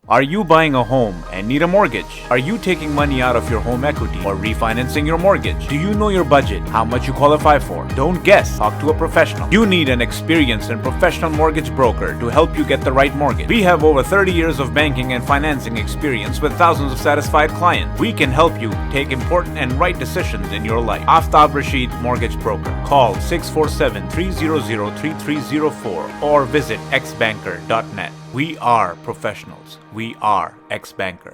Are you buying a home and need a mortgage? Are you taking money out of your home equity or refinancing your mortgage? Do you know your budget, how much you qualify for? Don't guess. Talk to a professional. You need an experienced and professional mortgage broker to help you get the right mortgage. We have over 30 years of banking and financing experience with thousands of satisfied clients. We can help you take important and right decisions in your life. Aftab Rashid Mortgage Broker. Call 647-300-3304 or visit xbanker.net. We are professionals. We are X-Banker.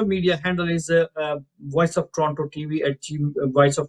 media handle is voice of toronto tv voice of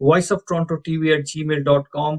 voiceoftorontotv@gmail.com।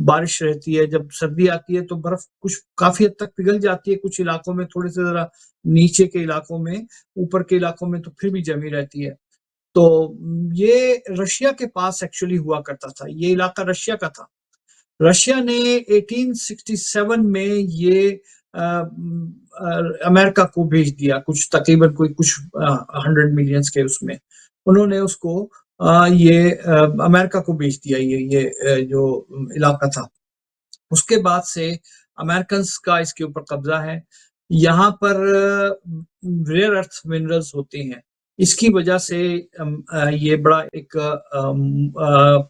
بارش رہتی ہے. جب سردی آتی ہے تو برف کچھ کافی حد تک پگھل جاتی ہے, کچھ علاقوں میں تھوڑے سے ذرا نیچے کے علاقوں میں, اوپر کے علاقوں میں تو پھر بھی جمی رہتی ہے. تو یہ رشیا کے پاس ایکچولی ہوا کرتا تھا, یہ علاقہ رشیا کا تھا. رشیا نے 1867 میں یہ امریکہ کو بھیج دیا, کچھ تقریباً کچھ 100 ملینز کے اس میں انہوں نے اس کو یہ امریکہ کو بھیج دیا, یہ جو علاقہ تھا. اس کے بعد سے امریکنز کا اس کے اوپر قبضہ ہے. یہاں پر ریئر ارتھ منرلز ہوتے ہیں, اس کی وجہ سے یہ بڑا ایک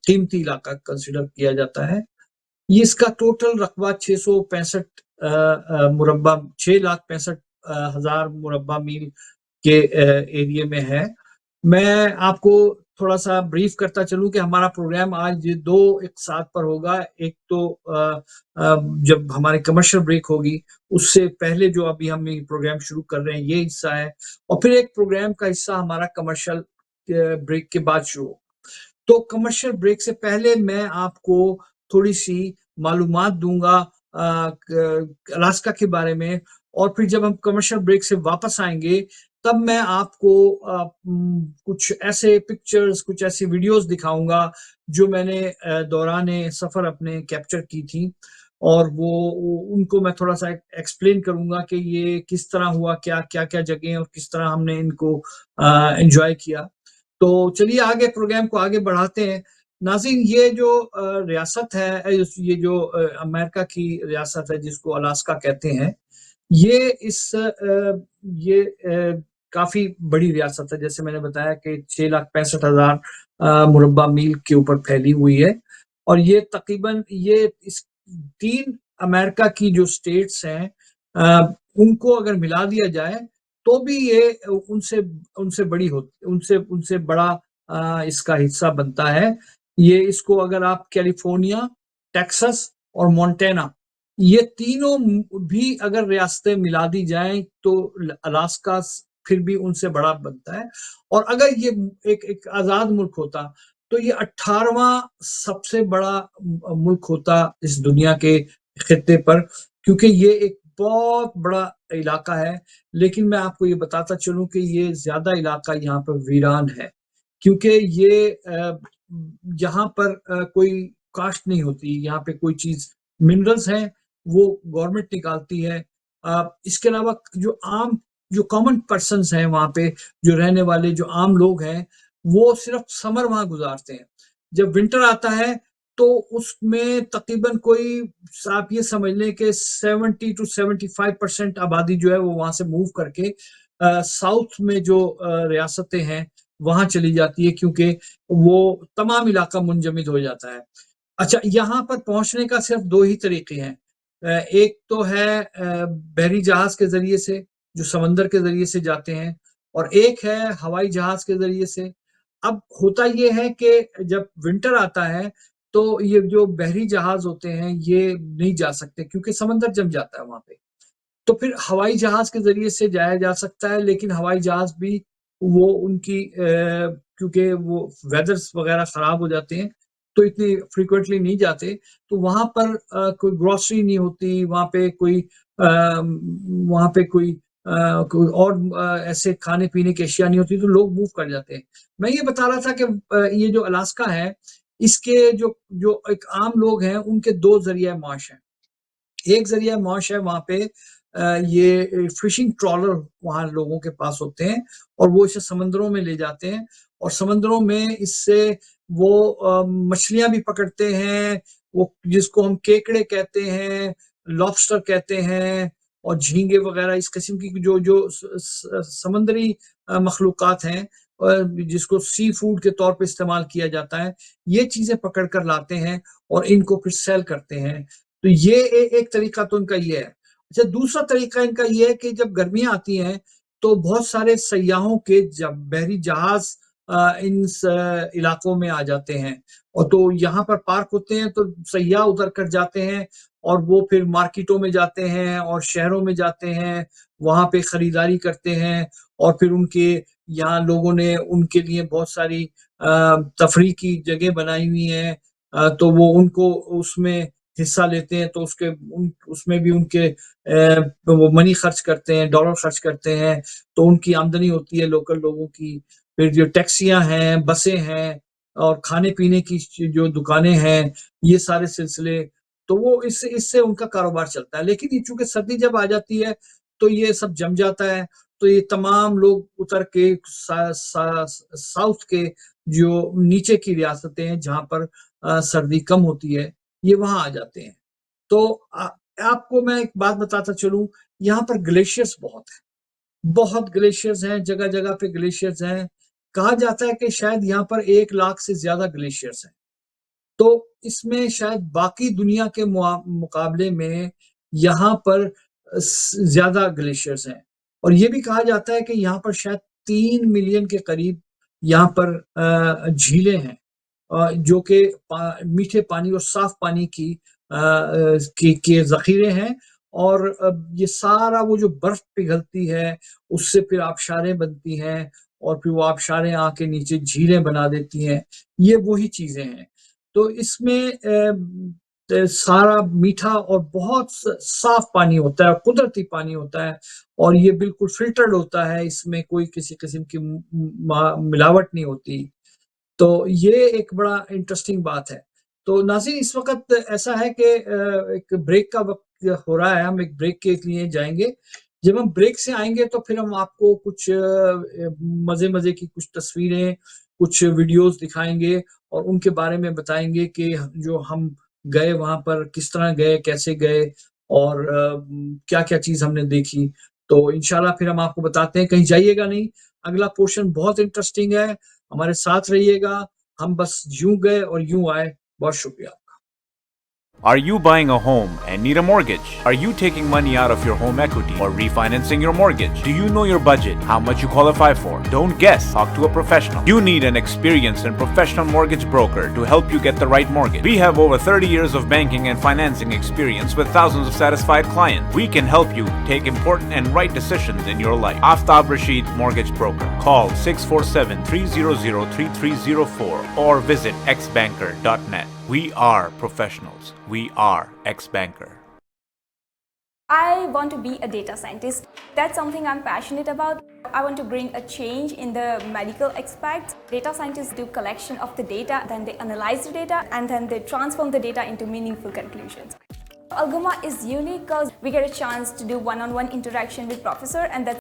قیمتی علاقہ کنسیڈر کیا جاتا ہے. یہ اس کا ٹوٹل رقبہ 6,65,000 مربع میل کے ایریے میں ہے. میں آپ کو تھوڑا سا بریف کرتا چلوں کہ ہمارا پروگرام آج دو ایک ساتھ پر ہوگا. ایک تو جب ہمارے کمرشل بریک ہوگی اس سے پہلے جو ابھی ہم یہ پروگرام شروع کر رہے ہیں یہ حصہ ہے, اور پھر ایک پروگرام کا حصہ ہمارا کمرشل بریک کے بعد شروع ہوگا. تو کمرشل بریک سے پہلے میں آپ کو تھوڑی سی معلومات دوں گا الاسکا کے بارے میں, اور پھر جب ہم کمرشل بریک سے واپس آئیں گے تب میں آپ کو کچھ ایسے پکچرز, کچھ ایسی ویڈیوز دکھاؤں گا جو میں نے دوران سفر اپنے کیپچر کی تھی, اور وہ ان کو میں تھوڑا سا ایکسپلین کروں گا کہ یہ کس طرح ہوا, کیا کیا جگہیں اور کس طرح ہم نے ان کو انجوائے کیا. تو چلیے آگے پروگرام کو آگے بڑھاتے ہیں. ناظرین, یہ جو ریاست ہے, یہ جو امریکہ کی ریاست ہے جس کو الاسکا کہتے ہیں, یہ کافی بڑی ریاست ہے. جیسے میں نے بتایا کہ 6,65,000 مربع میل کے اوپر پھیلی ہوئی ہے, اور یہ تقریباً یہ 3 امریکہ کی جو سٹیٹس ہیں ان کو اگر ملا دیا جائے تو بھی یہ ان سے بڑی ہوتی, ان سے بڑا اس کا حصہ بنتا ہے. یہ اس کو اگر آپ کیلیفورنیا, ٹیکسس اور مونٹینا, یہ تینوں بھی اگر ریاستیں ملا دی جائیں تو الاسکا پھر بھی ان سے بڑا بنتا ہے. اور اگر یہ ایک آزاد ملک ہوتا تو یہ 18واں سب سے بڑا ملک ہوتا اس دنیا کے خطے پر, کیونکہ یہ ایک بہت بڑا علاقہ ہے. لیکن میں آپ کو یہ بتاتا چلوں کہ یہ زیادہ علاقہ یہاں پر ویران ہے, کیونکہ یہاں پر کوئی کاشت نہیں ہوتی, یہاں پہ کوئی چیز, منرلز ہیں وہ گورنمنٹ نکالتی ہے. اس کے علاوہ جو کامن پرسنز ہیں وہاں پہ جو رہنے والے جو عام لوگ ہیں وہ صرف سمر وہاں گزارتے ہیں. جب ونٹر آتا ہے تو اس میں تقریباً کوئی آپ یہ سمجھ لیں کہ 70 to 75% آبادی جو ہے وہ وہاں سے موو کر کے ساؤتھ میں جو ریاستیں ہیں وہاں چلی جاتی ہے, کیونکہ وہ تمام علاقہ منجمد ہو جاتا ہے. اچھا, یہاں پر پہنچنے کا صرف 2 ہی طریقے ہیں. ایک تو ہے بحری جہاز کے ذریعے سے جو سمندر کے ذریعے سے جاتے ہیں, اور ایک ہے ہوائی جہاز کے ذریعے سے. اب ہوتا یہ ہے کہ جب ونٹر آتا ہے تو یہ جو بحری جہاز ہوتے ہیں یہ نہیں جا سکتے کیونکہ سمندر جم جاتا ہے وہاں پہ. تو پھر ہوائی جہاز کے ذریعے سے جایا جا سکتا ہے, لیکن ہوائی جہاز بھی وہ ان کی کیونکہ وہ ویدرز وغیرہ خراب ہو جاتے ہیں تو اتنی فریکوینٹلی نہیں جاتے. تو وہاں پر کوئی گروسری نہیں ہوتی, وہاں پہ کوئی اور ایسے کھانے پینے کی اشیاء نہیں ہوتی, تو لوگ موو کر جاتے ہیں. میں یہ بتا رہا تھا کہ یہ جو الاسکا ہے اس کے جو ایک عام لوگ ہیں ان کے 2 ذریعہ معاش ہیں. ایک ذریعہ معاش ہے وہاں پہ یہ فشنگ ٹرالر وہاں لوگوں کے پاس ہوتے ہیں, اور وہ اسے سمندروں میں لے جاتے ہیں, اور سمندروں میں اس سے وہ مچھلیاں بھی پکڑتے ہیں, وہ جس کو ہم کیکڑے کہتے ہیں, لابسٹر کہتے ہیں, اور جھینگے وغیرہ اس قسم کی جو سمندری مخلوقات ہیں جس کو سی فوڈ کے طور پہ استعمال کیا جاتا ہے, یہ چیزیں پکڑ کر لاتے ہیں اور ان کو پھر سیل کرتے ہیں. تو یہ ایک طریقہ تو ان کا یہ ہے. اچھا, دوسرا طریقہ ان کا یہ ہے کہ جب گرمیاں آتی ہیں تو بہت سارے سیاحوں کے جب بحری جہاز ان علاقوں میں آ جاتے ہیں, اور تو یہاں پر پارک ہوتے ہیں تو سیاح اتر کر جاتے ہیں اور وہ پھر مارکیٹوں میں جاتے ہیں اور شہروں میں جاتے ہیں, وہاں پہ خریداری کرتے ہیں, اور پھر ان کے یہاں لوگوں نے ان کے لیے بہت ساری تفریح کی جگہ بنائی ہوئی ہیں, تو وہ ان کو اس میں حصہ لیتے ہیں تو اس میں بھی ان کے وہ منی خرچ کرتے ہیں, ڈالر خرچ کرتے ہیں, تو ان کی آمدنی ہوتی ہے لوکل لوگوں کی. پھر جو ٹیکسیاں ہیں, بسیں ہیں, اور کھانے پینے کی جو دکانیں ہیں, یہ سارے سلسلے, تو وہ اس سے ان کا کاروبار چلتا ہے. لیکن یہ چونکہ سردی جب آ جاتی ہے تو یہ سب جم جاتا ہے, تو یہ تمام لوگ اتر کے ساؤتھ کے جو نیچے کی ریاستیں ہیں جہاں پر سردی کم ہوتی ہے, یہ وہاں آ جاتے ہیں. تو آپ کو میں ایک بات بتاتا چلوں, یہاں پر گلیشیئرز بہت گلیشیئرز ہیں, جگہ جگہ پہ گلیشیئرز ہیں. کہا جاتا ہے کہ شاید یہاں پر 1 لاکھ سے زیادہ گلیشیئرز ہیں. تو اس میں شاید باقی دنیا کے مقابلے میں یہاں پر زیادہ گلیشیئرز ہیں. اور یہ بھی کہا جاتا ہے کہ یہاں پر شاید 3 ملین کے قریب یہاں پر جھیلیں ہیں جو کہ میٹھے پانی اور صاف پانی کے ذخیرے ہیں. اور یہ سارا وہ جو برف پگھلتی ہے اس سے پھر آبشاریں بنتی ہیں, اور پھر وہ آبشاریں آ کے نیچے جھیلیں بنا دیتی ہیں. یہ وہی چیزیں ہیں. تو اس میں سارا میٹھا اور بہت صاف پانی ہوتا ہے, قدرتی پانی ہوتا ہے, اور یہ بالکل فلٹرڈ ہوتا ہے, اس میں کوئی کسی قسم کی ملاوٹ نہیں ہوتی. تو یہ ایک بڑا انٹرسٹنگ بات ہے. تو ناظرین, اس وقت ایسا ہے کہ ایک بریک کا وقت ہو رہا ہے, ہم ایک بریک کے لیے جائیں گے. جب ہم بریک سے آئیں گے تو پھر ہم آپ کو کچھ مزے کی کچھ تصویریں, کچھ ویڈیوز دکھائیں گے, اور ان کے بارے میں بتائیں گے کہ جو ہم گئے وہاں پر کس طرح گئے, کیسے گئے, اور کیا کیا چیز ہم نے دیکھی. تو انشاءاللہ پھر ہم آپ کو بتاتے ہیں, کہیں جائیے گا نہیں, اگلا پورشن بہت انٹرسٹنگ ہے, ہمارے ساتھ رہیے گا. ہم بس یوں گئے اور یوں آئے. بہت شکریہ. Are you buying a home and need a mortgage? Are you taking money out of your home equity or refinancing your mortgage? Do you know your budget, how much you qualify for? Don't guess. Talk to a professional. You need an experienced and professional mortgage broker to help you get the right mortgage. We have over 30 years of banking and financing experience with thousands of satisfied clients. We can help you take important and right decisions in your life. Aftab Rashid Mortgage Broker. Call 647-300-3304 or visit xbanker.net. We are professionals. We are X-Banker. I want to be a data scientist. That's something I'm passionate about. I want to bring a change in the medical aspects. Data scientists do collection of the data, then they analyze the data, and then they transform the data into meaningful conclusions. Algoma is unique because we get a chance to do one-on-one interaction with professor, and that's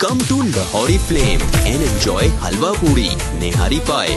Come to Lahori Flame and enjoy halwa puri, nehari pie,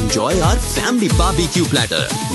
enjoy our family barbecue platter,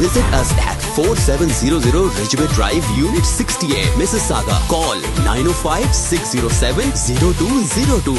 Visit us at 4700 Ridgeway Drive, Unit 68, Mississauga. Call 905-607-0202.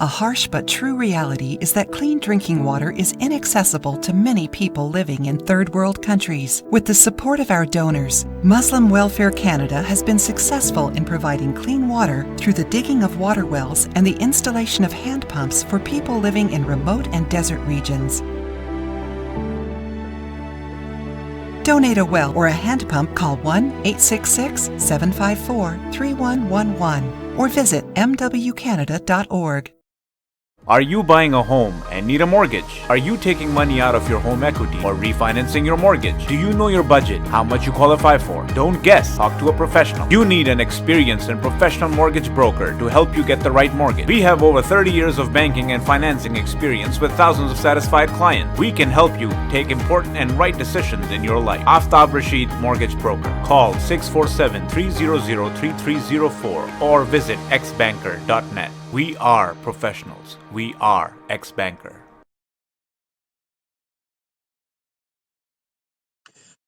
A harsh but true reality is that clean drinking water is inaccessible to many people living in third world countries. With the support of our donors, Muslim Welfare Canada has been successful in providing clean water through the digging of water wells and the installation of hand pumps for people living in remote and desert regions. Donate a well or a hand pump, call 1-866-754-3111 or visit mwcanada.org. Are you buying a home and need a mortgage? Are you taking money out of your home equity or refinancing your mortgage? Do you know your budget, how much you qualify for? Don't guess, talk to a professional. You need an experienced and professional mortgage broker to help you get the right mortgage. We have over 30 years of banking and financing experience with thousands of satisfied clients. We can help you take important and right decisions in your life. Aftab Rashid Mortgage Broker. Call 647-300-3304 or visit xbanker.net. We are professionals. We are X-Banker.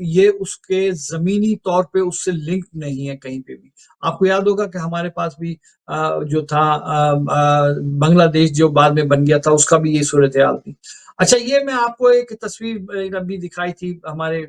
یہ اس کے زمینی طور پہ اس سے link نہیں ہے کہیں پہ بھی. آپ کو یاد ہوگا کہ ہمارے پاس بھی جو تھا بنگلہ دیش جو بعد میں بن گیا تھا، اس کا بھی یہ صورتحال تھی. اچھا، یہ میں آپ کو ایک تصویر ابھی دکھائی تھی ہمارے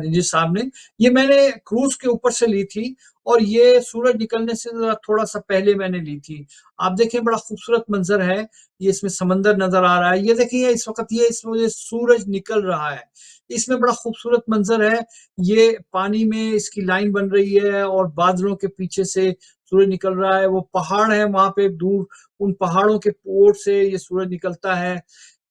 جس صاحب نے، یہ میں نے کروز کے اوپر سے لی تھی، اور یہ سورج نکلنے سے تھوڑا سا پہلے میں نے لی تھی. آپ دیکھیں بڑا خوبصورت منظر ہے، یہ اس میں سمندر نظر آ رہا ہے. یہ دیکھیں اس وقت یہ اس وجہ سورج نکل رہا ہے، اس میں بڑا خوبصورت منظر ہے. یہ پانی میں اس کی لائن بن رہی ہے اور بادلوں کے پیچھے سے سورج نکل رہا ہے. وہ پہاڑ ہے وہاں پہ دور، ان پہاڑوں کے پور سے یہ سورج نکلتا ہے.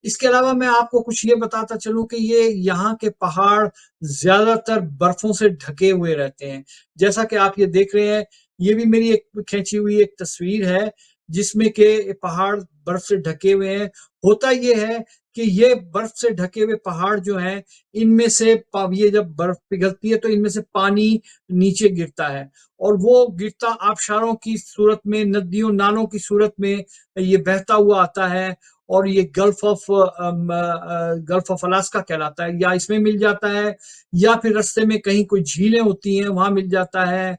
اس کے علاوہ میں آپ کو کچھ یہ بتاتا چلوں کہ یہ یہاں کے پہاڑ زیادہ تر برفوں سے ڈھکے ہوئے رہتے ہیں. جیسا کہ آپ یہ دیکھ رہے ہیں، یہ بھی میری ایک کھینچی ہوئی ایک تصویر ہے جس میں کہ پہاڑ برف سے ڈھکے ہوئے ہیں. ہوتا یہ ہے کہ یہ برف سے ڈھکے ہوئے پہاڑ جو ہیں، ان میں سے یہ جب برف پگھلتی ہے تو ان میں سے پانی نیچے گرتا ہے، اور وہ گرتا آبشاروں کی صورت میں، ندیوں نالوں کی صورت میں یہ بہتا ہوا آتا ہے، اور یہ گلف آف الاسکا کہلاتا ہے. یا اس میں مل جاتا ہے، یا پھر رستے میں کہیں کوئی جھیلیں ہوتی ہیں وہاں مل جاتا ہے.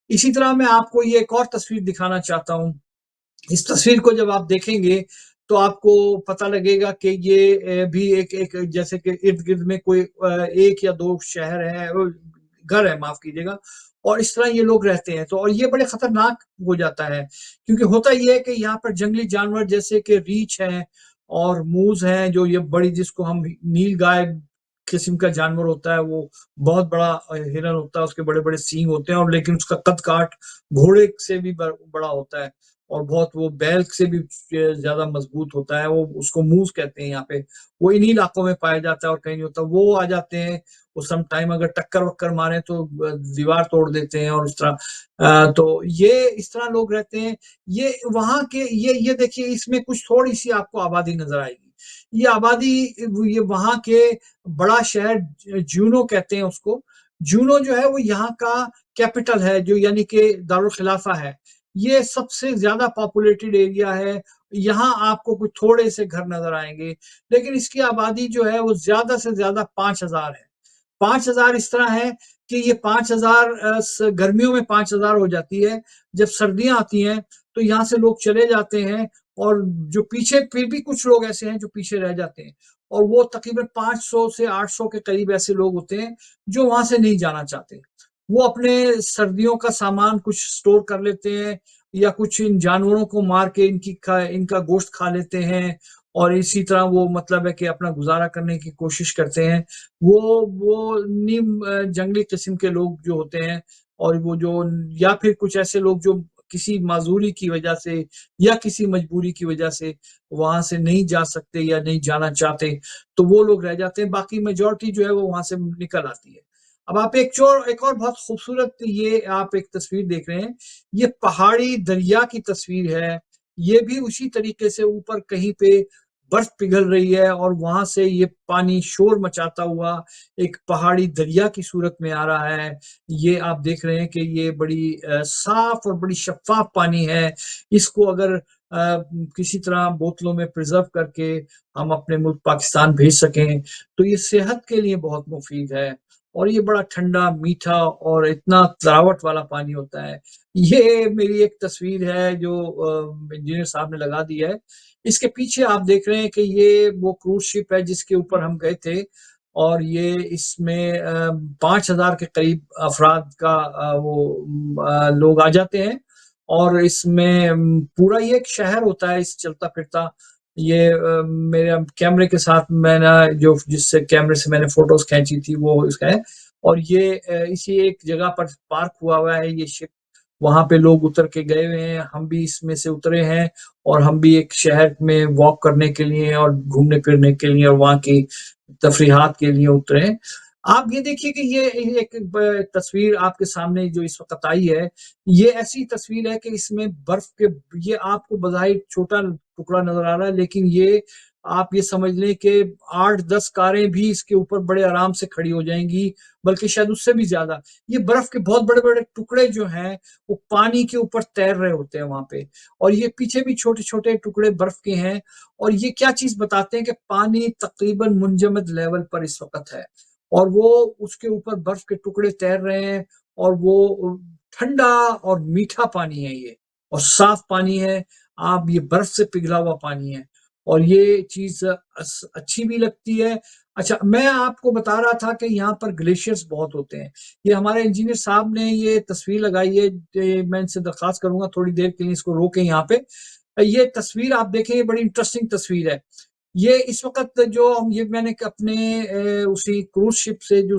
اسی طرح میں آپ کو یہ ایک اور تصویر دکھانا چاہتا ہوں. اس تصویر کو جب آپ دیکھیں گے تو آپ کو پتہ لگے گا کہ یہ بھی ایک جیسے کہ ارد گرد میں کوئی ایک یا دو شہر ہے، گھر ہے، معاف کیجیے گا، اور اس طرح یہ لوگ رہتے ہیں. تو اور یہ بڑے خطرناک ہو جاتا ہے، کیونکہ ہوتا یہ ہے کہ یہاں پر جنگلی جانور جیسے کہ ریچھ ہیں اور موز ہیں، جو یہ بڑی جس کو ہم نیل گائے قسم کا جانور ہوتا ہے، وہ بہت بڑا ہرن ہوتا ہے، اس کے بڑے بڑے سینگ ہوتے ہیں، اور لیکن اس کا قد کاٹ گھوڑے سے بھی بڑا ہوتا ہے، اور بہت وہ بیل سے بھی زیادہ مضبوط ہوتا ہے. وہ اس کو موز کہتے ہیں یہاں پہ. وہ انہی علاقوں میں پایا جاتا ہے اور کہیں نہیں ہوتا. وہ آ جاتے ہیں، وہ سم ٹائم اگر ٹکر وکر مارے تو دیوار توڑ دیتے ہیں، اور اس طرح تو یہ اس طرح لوگ رہتے ہیں. یہ وہاں کے یہ دیکھیے، اس میں کچھ تھوڑی سی آپ کو آبادی نظر آئے گی. یہ آبادی، یہ وہاں کے بڑا شہر جونو کہتے ہیں اس کو. جونو جو ہے وہ یہاں کا کیپٹل ہے، جو یعنی کہ دارالخلافہ ہے. یہ سب سے زیادہ پاپولیٹڈ ایریا ہے. یہاں آپ کو کچھ تھوڑے سے گھر نظر آئیں گے، لیکن اس کی آبادی جو ہے وہ زیادہ سے زیادہ 5,000 ہے. 5,000 اس طرح ہے کہ یہ 5,000 گرمیوں میں 5,000 ہو جاتی ہے. جب سردیاں آتی ہیں تو یہاں سے لوگ چلے جاتے ہیں، اور جو پیچھے پھر بھی کچھ لوگ ایسے ہیں جو پیچھے رہ جاتے ہیں، اور وہ تقریباً 500 سے 800 کے قریب ایسے لوگ ہوتے ہیں جو وہاں سے نہیں جانا چاہتے. وہ اپنے سردیوں کا سامان کچھ سٹور کر لیتے ہیں، یا کچھ ان جانوروں کو مار کے ان کا گوشت کھا لیتے ہیں، اور اسی طرح وہ مطلب ہے کہ اپنا گزارا کرنے کی کوشش کرتے ہیں. وہ نیم جنگلی قسم کے لوگ جو ہوتے ہیں، اور وہ جو یا پھر کچھ ایسے لوگ جو کسی معذوری کی وجہ سے یا کسی مجبوری کی وجہ سے وہاں سے نہیں جا سکتے یا نہیں جانا چاہتے، تو وہ لوگ رہ جاتے ہیں. باقی میجورٹی جو ہے وہ وہاں سے نکل آتی ہے. اب آپ ایک اور بہت خوبصورت یہ آپ ایک تصویر دیکھ رہے ہیں، یہ پہاڑی دریا کی تصویر ہے. یہ بھی اسی طریقے سے اوپر کہیں پہ برف پگھل رہی ہے، اور وہاں سے یہ پانی شور مچاتا ہوا ایک پہاڑی دریا کی صورت میں آ رہا ہے. یہ آپ دیکھ رہے ہیں کہ یہ بڑی صاف اور بڑی شفاف پانی ہے. اس کو اگر کسی طرح بوتلوں میں پرزرو کر کے ہم اپنے ملک پاکستان بھیج سکیں تو یہ صحت کے لیے بہت مفید ہے، اور یہ بڑا ٹھنڈا، میٹھا اور اتنا تراوٹ والا پانی ہوتا ہے. یہ میری ایک تصویر ہے جو انجینئر صاحب نے لگا دی ہے. اس کے پیچھے آپ دیکھ رہے ہیں کہ یہ وہ کروز شپ ہے جس کے اوپر ہم گئے تھے، اور یہ اس میں 5,000 کے قریب افراد کا وہ لوگ آ جاتے ہیں. اور اس میں پورا یہ ایک شہر ہوتا ہے اس چلتا پھرتا. یہ میرے کیمرے کے ساتھ میں نے جس سے کیمرے سے میں نے فوٹوز کھینچی تھی وہ اس کا ہے. اور یہ اسی ایک جگہ پر پارک ہوا ہے یہ شپ. وہاں پہ لوگ اتر کے گئے ہوئے ہیں، ہم بھی اس میں سے اترے ہیں، اور ہم بھی ایک شہر میں واک کرنے کے لیے اور گھومنے پھرنے کے لیے اور وہاں کی تفریحات کے لیے اترے ہیں. آپ یہ دیکھیے کہ یہ ایک تصویر آپ کے سامنے جو اس وقت آئی ہے، یہ ایسی تصویر ہے کہ اس میں برف کے، یہ آپ کو بظاہر چھوٹا ٹکڑا نظر آ رہا ہے، لیکن یہ آپ یہ سمجھ لیں کہ 8-10 کاریں بھی اس کے اوپر بڑے آرام سے کھڑی ہو جائیں گی، بلکہ شاید اس سے بھی زیادہ. یہ برف کے بہت بڑے بڑے ٹکڑے جو ہیں وہ پانی کے اوپر تیر رہے ہوتے ہیں وہاں پہ، اور یہ پیچھے بھی چھوٹے چھوٹے ٹکڑے برف کے ہیں. اور یہ کیا چیز بتاتے ہیں کہ پانی تقریباً منجمد لیول پر اس وقت ہے، اور وہ اس کے اوپر برف کے ٹکڑے تیر رہے ہیں اور وہ ٹھنڈا اور میٹھا پانی ہے یہ اور صاف پانی ہے, آپ یہ برف سے پگھلا ہوا پانی ہے اور یہ چیز اچھی بھی لگتی ہے. اچھا میں آپ کو بتا رہا تھا کہ یہاں پر گلیشیئرز بہت ہوتے ہیں. یہ ہمارے انجینئر صاحب نے یہ تصویر لگائی ہے, میں ان سے درخواست کروں گا تھوڑی دیر کے لیے اس کو روکیں یہاں پہ. یہ تصویر آپ دیکھیں, یہ بڑی انٹرسٹنگ تصویر ہے. یہ اس وقت جو یہ میں نے اپنے اسی کروز شپ سے جو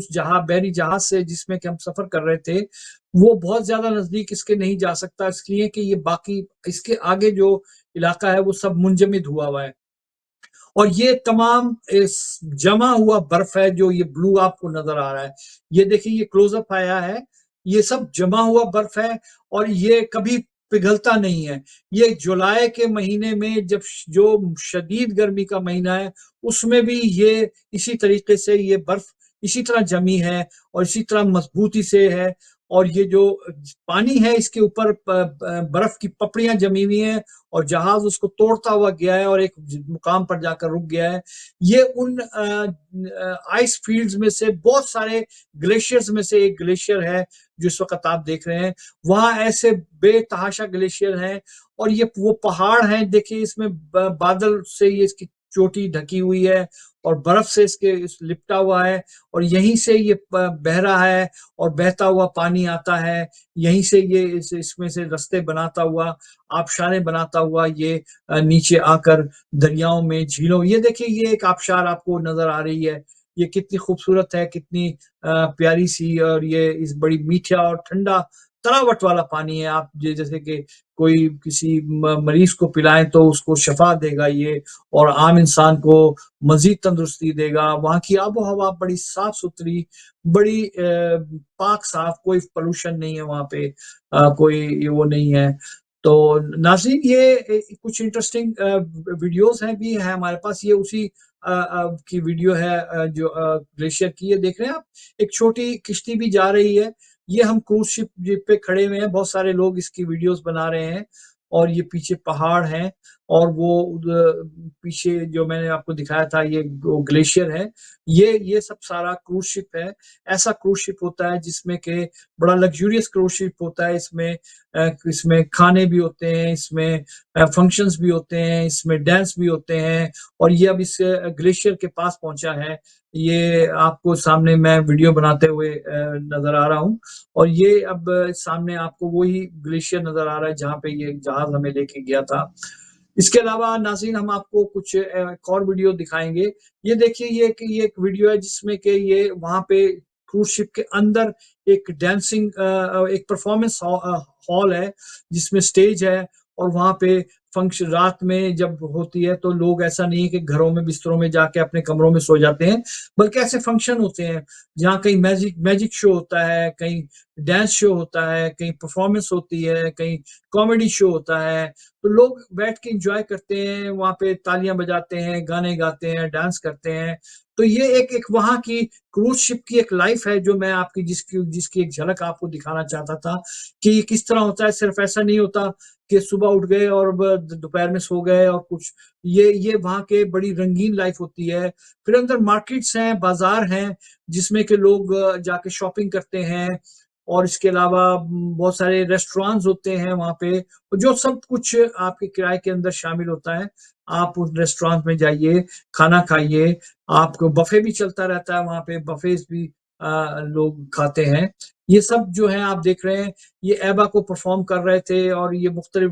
بحری جہاز سے جس میں کہ ہم سفر کر رہے تھے وہ بہت زیادہ نزدیک اس کے نہیں جا سکتا, اس لیے کہ یہ باقی اس کے آگے جو علاقہ ہے وہ سب منجمد ہوا ہے اور یہ تمام جمع ہوا برف ہے جو یہ بلو آپ کو نظر آ رہا ہے. یہ دیکھیں یہ کلوز اپ آیا ہے, یہ سب جمع ہوا برف ہے اور یہ کبھی پگھلتا نہیں ہے. یہ جولائی کے مہینے میں جب جو شدید گرمی کا مہینہ ہے اس میں بھی یہ اسی طریقے سے یہ برف اسی طرح جمی ہے اور اسی طرح مضبوطی سے ہے اور یہ جو پانی ہے اس کے اوپر برف کی پپڑیاں جمی ہوئی ہیں اور جہاز اس کو توڑتا ہوا گیا ہے اور ایک مقام پر جا کر رک گیا ہے. یہ ان آئس فیلڈز میں سے بہت سارے گلیشیئرز میں سے ایک گلیشیئر ہے جو اس وقت آپ دیکھ رہے ہیں. وہاں ایسے بے تحاشا گلیشیئر ہیں اور یہ وہ پہاڑ ہیں, دیکھیں اس میں بادل سے یہ اس کی چوٹی ڈھکی ہوئی ہے اور برف سے اس کے لپٹا ہوا ہے اور یہیں سے یہ بہ رہا ہے اور بہتا ہوا پانی آتا ہے, یہیں سے یہ اس میں سے رستے بناتا ہوا آبشاریں بناتا ہوا یہ نیچے آ کر دریاؤں میں جھیلوں. یہ دیکھیں یہ ایک آبشار آپ کو نظر آ رہی ہے, یہ کتنی خوبصورت ہے, کتنی پیاری سی, اور یہ اس بڑی میٹھا اور ٹھنڈا تراوٹ والا پانی ہے. آپ جیسے کہ کوئی کسی مریض کو پلائیں تو اس کو شفا دے گا یہ اور عام انسان کو مزید تندرستی دے گا. وہاں کی آب و ہوا بڑی صاف ستھری, بڑی پاک صاف, کوئی پولوشن نہیں ہے وہاں پہ, کوئی وہ نہیں ہے. تو ناظرین یہ کچھ انٹرسٹنگ ویڈیوز ہیں بھی ہیں ہمارے پاس, یہ اسی کی ویڈیو ہے جو گلیشیئر کی ہے. دیکھ رہے ہیں آپ ایک چھوٹی کشتی بھی جا رہی ہے, یہ ہم کروز شپ پہ کھڑے ہوئے ہیں, بہت سارے لوگ اس کی ویڈیوز بنا رہے ہیں اور یہ پیچھے پہاڑ ہیں اور وہ پیچھے جو میں نے آپ کو دکھایا تھا یہ گلیشیئر ہے. یہ سب سارا کروز شپ ہے. ایسا کروز شپ ہوتا ہے جس میں کہ بڑا لگزوریس کروز شپ ہوتا ہے, اس میں کھانے بھی ہوتے ہیں, اس میں فنکشنز بھی ہوتے ہیں, اس میں ڈانس بھی ہوتے ہیں. اور یہ اب اس گلیشیئر کے پاس پہنچا ہے, یہ آپ کو سامنے میں ویڈیو بناتے ہوئے نظر آ رہا ہوں اور یہ اب سامنے آپ کو وہی گلیشیئر نظر آ رہا ہے جہاں پہ یہ جہاز ہمیں لے کے گیا تھا. اس کے علاوہ ناظرین ہم آپ کو کچھ ایک اور ویڈیو دکھائیں گے. یہ دیکھیے یہ ایک ویڈیو ہے جس میں کہ یہ وہاں پہ کروز شپ کے اندر ایک ڈانسنگ ایک پرفارمنس ہال ہے جس میں سٹیج ہے اور وہاں پہ فنکشن رات میں جب ہوتی ہے تو لوگ ایسا نہیں ہے کہ گھروں میں بستروں میں جا کے اپنے کمروں میں سو جاتے ہیں, بلکہ ایسے فنکشن ہوتے ہیں جہاں کہیں میجک شو ہوتا ہے, کہیں ڈانس شو ہوتا ہے, کہیں پرفارمنس ہوتی ہے, کہیں کامیڈی شو ہوتا ہے. تو لوگ بیٹھ کے انجوائے کرتے ہیں, وہاں پہ تالیاں بجاتے ہیں, گانے گاتے ہیں, ڈانس کرتے ہیں. تو یہ ایک وہاں کی کروز شپ کی ایک لائف ہے جو میں آپ کی جس کی ایک جھلک آپ کو دکھانا چاہتا تھا کہ یہ کس طرح ہوتا ہے. صرف ایسا نہیں ہوتا کہ صبح اٹھ گئے اور دوپہر میں سو گئے اور کچھ, یہ وہاں کے بڑی رنگین لائف ہوتی ہے. پھر اندر مارکیٹس ہیں, بازار ہیں جس میں کہ لوگ جا کے شاپنگ کرتے ہیں اور اس کے علاوہ بہت سارے ریسٹورانٹس ہوتے ہیں وہاں پہ جو سب کچھ آپ کے کرائے کے اندر شامل ہوتا ہے. آپ اس ریسٹورانٹ میں جائیے, کھانا کھائیے, آپ کو بفے بھی چلتا رہتا ہے وہاں پہ, بفیز بھی لوگ کھاتے ہیں. یہ سب جو ہے آپ دیکھ رہے ہیں یہ ایبا کو پرفارم کر رہے تھے اور یہ مختلف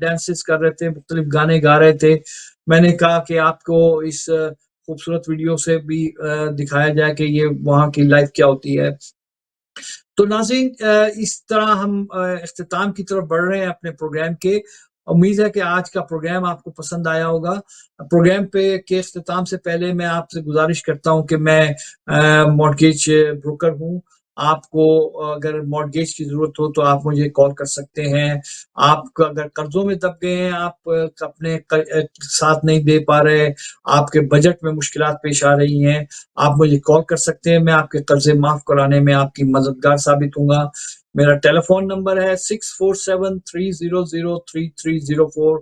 ڈانسز کر رہے تھے, مختلف گانے گا رہے تھے. میں نے کہا کہ آپ کو اس خوبصورت ویڈیو سے بھی دکھایا جائے کہ یہ وہاں کی لائف کیا ہوتی ہے. تو ناظرین اس طرح ہم اختتام کی طرف بڑھ رہے ہیں اپنے پروگرام کے. امید ہے کہ آج کا پروگرام آپ کو پسند آیا ہوگا. پروگرام کے اختتام سے پہلے میں آپ سے گزارش کرتا ہوں کہ میں مارٹگیج بروکر ہوں. آپ کو اگر مارٹگیج کی ضرورت ہو تو آپ مجھے کال کر سکتے ہیں. آپ اگر قرضوں میں دب گئے ہیں, آپ اپنے ساتھ نہیں دے پا رہے, آپ کے بجٹ میں مشکلات پیش آ رہی ہیں, آپ مجھے کال کر سکتے ہیں. میں آپ کے قرضے معاف کرانے میں آپ کی مددگار ثابت ہوں گا. میرا ٹیلی فون نمبر ہے 6473003304.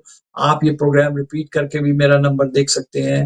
آپ یہ پروگرام ریپیٹ کر کے بھی میرا نمبر دیکھ سکتے ہیں.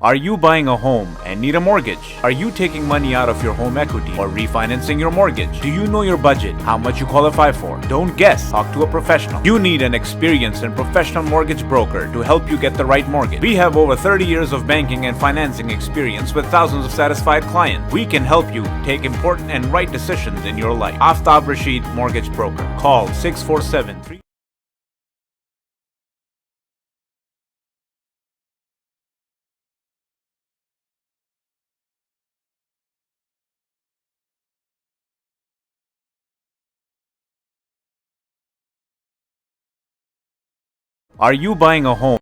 Are you buying a home and need a mortgage? Are you taking money out of your home equity or refinancing your mortgage? Do you know your budget? How much you qualify for? Don't guess. Talk to a professional. You need an experienced and professional mortgage broker to help you get the right mortgage. We have over 30 years of banking and financing experience with thousands of satisfied clients. We can help you take important and right decisions in your life. Aftab Rashid Mortgage Broker. Call 647-3. Are you buying a home?